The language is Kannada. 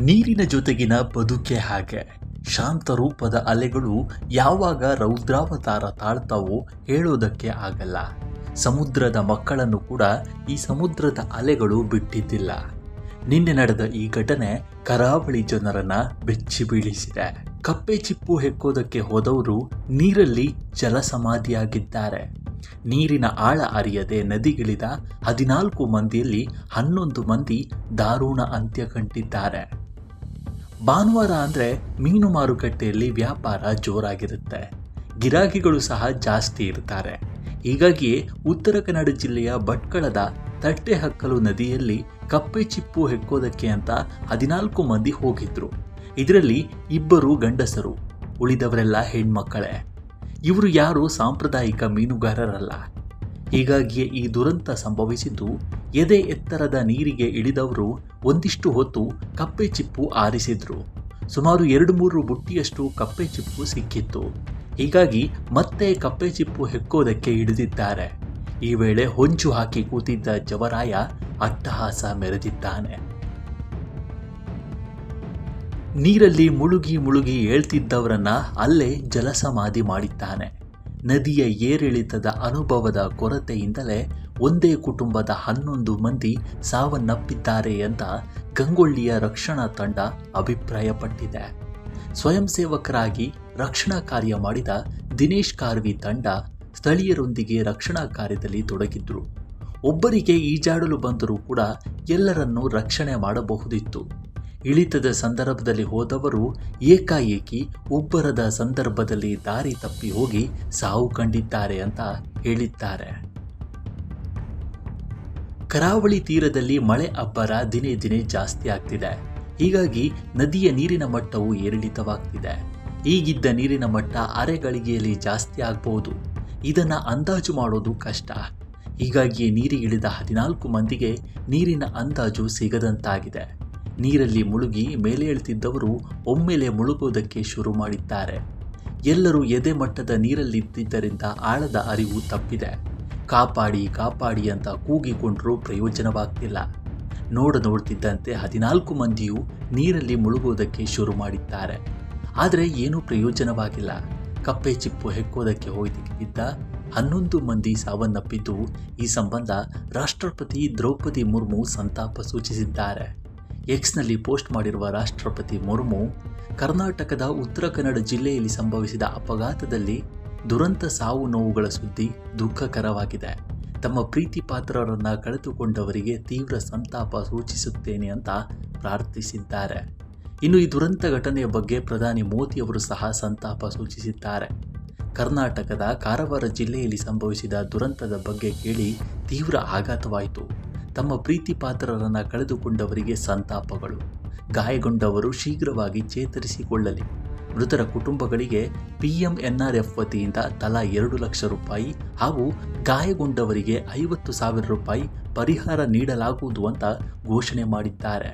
ನೀರಿನ ಜೊತೆಗಿನ ಬದುಕೆ ಹಾಗೆ. ಶಾಂತ ರೂಪದ ಅಲೆಗಳು ಯಾವಾಗ ರೌದ್ರಾವತಾರ ತಾಳ್ತಾವೋ ಹೇಳೋದಕ್ಕೆ ಆಗಲ್ಲ. ಸಮುದ್ರದ ಮಕ್ಕಳನ್ನು ಕೂಡ ಈ ಸಮುದ್ರದ ಅಲೆಗಳು ಬಿಟ್ಟಿದ್ದಿಲ್ಲ. ನಿನ್ನೆ ನಡೆದ ಈ ಘಟನೆ ಕರಾವಳಿ ಜನರನ್ನ ಬೆಚ್ಚಿ ಬೀಳಿಸಿದೆ. ಕಪ್ಪೆ ಚಿಪ್ಪು ಹೆಕ್ಕೋದಕ್ಕೆ ಹೋದವರು ನೀರಲ್ಲಿ ಜಲಸಮಾಧಿಯಾಗಿದ್ದಾರೆ. ನೀರಿನ ಆಳ ಅರಿಯದೆ ನದಿಗಿಳಿದ 14 ಮಂದಿಯಲ್ಲಿ 11 ಮಂದಿ ದಾರುಣ ಅಂತ್ಯ ಕಂಡಿದ್ದಾರೆ. ಭಾನುವಾರ ಅಂದರೆ ಮೀನು ಮಾರುಕಟ್ಟೆಯಲ್ಲಿ ವ್ಯಾಪಾರ ಜೋರಾಗಿರುತ್ತೆ. ಗಿರಾಕಿಗಳು ಸಹ ಜಾಸ್ತಿ ಇರ್ತಾರೆ. ಹೀಗಾಗಿಯೇ ಉತ್ತರ ಕನ್ನಡ ಜಿಲ್ಲೆಯ ಭಟ್ಕಳದ ತಟ್ಟೆಹಕ್ಕಲು ನದಿಯಲ್ಲಿ ಕಪ್ಪೆ ಚಿಪ್ಪು ಹೆಕ್ಕೋದಕ್ಕೆ ಅಂತ 14 ಮಂದಿ ಹೋಗಿದ್ರು. ಇದರಲ್ಲಿ 2 ಗಂಡಸರು, ಉಳಿದವರೆಲ್ಲ ಹೆಣ್ಮಕ್ಕಳೇ. ಇವರು ಯಾರು ಸಾಂಪ್ರದಾಯಿಕ ಮೀನುಗಾರರಲ್ಲ. ಹೀಗಾಗಿಯೇ ಈ ದುರಂತ ಸಂಭವಿಸಿದ್ದು. ಎದೆ ಎತ್ತರದ ನೀರಿಗೆ ಇಳಿದವರು ಒಂದಿಷ್ಟು ಹೊತ್ತು ಕಪ್ಪೆ ಚಿಪ್ಪು ಆರಿಸಿದ್ರು. ಸುಮಾರು 2-3 ಬುಟ್ಟಿಯಷ್ಟು ಕಪ್ಪೆ ಚಿಪ್ಪು ಸಿಕ್ಕಿತ್ತು. ಹೀಗಾಗಿ ಮತ್ತೆ ಕಪ್ಪೆ ಚಿಪ್ಪು ಹೆಕ್ಕೋದಕ್ಕೆ ಇಳಿದಿದ್ದಾರೆ. ಈ ವೇಳೆ ಹೊಂಚು ಹಾಕಿ ಕೂತಿದ್ದ ಜವರಾಯ ಅಟ್ಟಹಾಸ ಮೆರೆದಿದ್ದಾನೆ. ನೀರಲ್ಲಿ ಮುಳುಗಿ ಏಳ್ತಿದ್ದವರನ್ನ ಅಲ್ಲೇ ಜಲಸಮಾಧಿ ಮಾಡಿದ್ದಾನೆ. ನದಿಯ ಏರಿಳಿತದ ಅನುಭವದ ಕೊರತೆಯಿಂದಲೇ ಒಂದೇ ಕುಟುಂಬದ 11 ಮಂದಿ ಸಾವನ್ನಪ್ಪಿದ್ದಾರೆ ಅಂತ ಗಂಗೊಳ್ಳಿಯ ರಕ್ಷಣಾ ತಂಡ ಅಭಿಪ್ರಾಯಪಟ್ಟಿದೆ. ಸ್ವಯಂ ಸೇವಕರಾಗಿ ರಕ್ಷಣಾ ಕಾರ್ಯ ಮಾಡಿದ ದಿನೇಶ್ ಕಾರ್ವಿ ತಂಡ ಸ್ಥಳೀಯರೊಂದಿಗೆ ರಕ್ಷಣಾ ಕಾರ್ಯದಲ್ಲಿ ತೊಡಗಿದ್ರು. ಒಬ್ಬರಿಗೆ ಈಜಾಡಲು ಬಂದರೂ ಕೂಡ ಎಲ್ಲರನ್ನೂ ರಕ್ಷಣೆ ಮಾಡಬಹುದಿತ್ತು. ಇಳಿತದ ಸಂದರ್ಭದಲ್ಲಿ ಹೋದವರು ಏಕಾಏಕಿ ಒಬ್ಬರದ ಸಂದರ್ಭದಲ್ಲಿ ದಾರಿ ತಪ್ಪಿ ಹೋಗಿ ಸಾವು ಕಂಡಿದ್ದಾರೆ ಅಂತ ಹೇಳಿದ್ದಾರೆ. ಕರಾವಳಿ ತೀರದಲ್ಲಿ ಮಳೆ ಅಬ್ಬರ ದಿನೇ ದಿನೇ ಜಾಸ್ತಿ ಆಗ್ತಿದೆ. ಹೀಗಾಗಿ ನದಿಯ ನೀರಿನ ಮಟ್ಟವು ಏರಿಳಿತವಾಗ್ತಿದೆ. ಈಗಿದ್ದ ನೀರಿನ ಮಟ್ಟ ಅರೆಗಳಿಗೆಯಲ್ಲಿ ಜಾಸ್ತಿ ಆಗಬಹುದು. ಇದನ್ನ ಅಂದಾಜು ಮಾಡೋದು ಕಷ್ಟ. ಹೀಗಾಗಿ ನೀರಿಗಿಳಿದ 14 ಮಂದಿಗೆ ನೀರಿನ ಅಂದಾಜು ಸಿಗದಂತಾಗಿದೆ. ನೀರಲ್ಲಿ ಮುಳುಗಿ ಮೇಲೇಳ್ತಿದ್ದವರು ಒಮ್ಮೆಲೆ ಮುಳುಗೋದಕ್ಕೆ ಶುರು ಮಾಡಿದ್ದಾರೆ. ಎಲ್ಲರೂ ಎದೆ ಮಟ್ಟದ ನೀರಲ್ಲಿದ್ದಿದ್ದರಿಂದ ಆಳದ ಅರಿವು ತಪ್ಪಿದೆ. ಕಾಪಾಡಿ ಅಂತ ಕೂಗಿಕೊಂಡ್ರೂ ಪ್ರಯೋಜನವಾಗ್ತಿಲ್ಲ. ನೋಡ್ತಿದ್ದಂತೆ 14 ಮಂದಿಯೂ ನೀರಲ್ಲಿ ಮುಳುಗೋದಕ್ಕೆ ಶುರು ಮಾಡಿದ್ದಾರೆ. ಆದರೆ ಏನೂ ಪ್ರಯೋಜನವಾಗಿಲ್ಲ. ಕಪ್ಪೆ ಚಿಪ್ಪು ಹೆಕ್ಕೋದಕ್ಕೆ ಹೋಗಿದ್ದ 11 ಮಂದಿ ಸಾವನ್ನಪ್ಪಿದ್ದು. ಈ ಸಂಬಂಧ ರಾಷ್ಟ್ರಪತಿ ದ್ರೌಪದಿ ಮುರ್ಮು ಸಂತಾಪ ಸೂಚಿಸಿದ್ದಾರೆ. ಎಕ್ಸ್ನಲ್ಲಿ ಪೋಸ್ಟ್ ಮಾಡಿರುವ ರಾಷ್ಟ್ರಪತಿ ಮುರ್ಮು, ಕರ್ನಾಟಕದ ಉತ್ತರ ಕನ್ನಡ ಜಿಲ್ಲೆಯಲ್ಲಿ ಸಂಭವಿಸಿದ ಅಪಘಾತದಲ್ಲಿ ದುರಂತ ಸಾವು ನೋವುಗಳ ಸುದ್ದಿ ದುಃಖಕರವಾಗಿದೆ. ತಮ್ಮ ಪ್ರೀತಿ ಪಾತ್ರರನ್ನು ಕಳೆದುಕೊಂಡವರಿಗೆ ತೀವ್ರ ಸಂತಾಪ ಸೂಚಿಸುತ್ತೇನೆ ಅಂತ ಪ್ರಾರ್ಥಿಸಿದ್ದಾರೆ. ಇನ್ನು ಈ ದುರಂತ ಘಟನೆಯ ಬಗ್ಗೆ ಪ್ರಧಾನಿ ಮೋದಿ ಅವರು ಸಹ ಸಂತಾಪ ಸೂಚಿಸಿದ್ದಾರೆ. ಕರ್ನಾಟಕದ ಕಾರವಾರ ಜಿಲ್ಲೆಯಲ್ಲಿ ಸಂಭವಿಸಿದ ದುರಂತದ ಬಗ್ಗೆ ಕೇಳಿ ತೀವ್ರ ಆಘಾತವಾಯಿತು. ತಮ್ಮ ಪ್ರೀತಿ ಪಾತ್ರರನ್ನು ಕಳೆದುಕೊಂಡವರಿಗೆ ಸಂತಾಪಗಳು. ಗಾಯಗೊಂಡವರು ಶೀಘ್ರವಾಗಿ ಚೇತರಿಸಿಕೊಳ್ಳಲಿ. ಮೃತರ ಕುಟುಂಬಗಳಿಗೆ PMNRF ವತಿಯಿಂದ ತಲಾ 2 ಲಕ್ಷ ರೂಪಾಯಿ ಹಾಗೂ ಗಾಯಗೊಂಡವರಿಗೆ 50,000 ರೂಪಾಯಿ ಪರಿಹಾರ ನೀಡಲಾಗುವುದು ಅಂತ ಘೋಷಣೆ ಮಾಡಿದ್ದಾರೆ.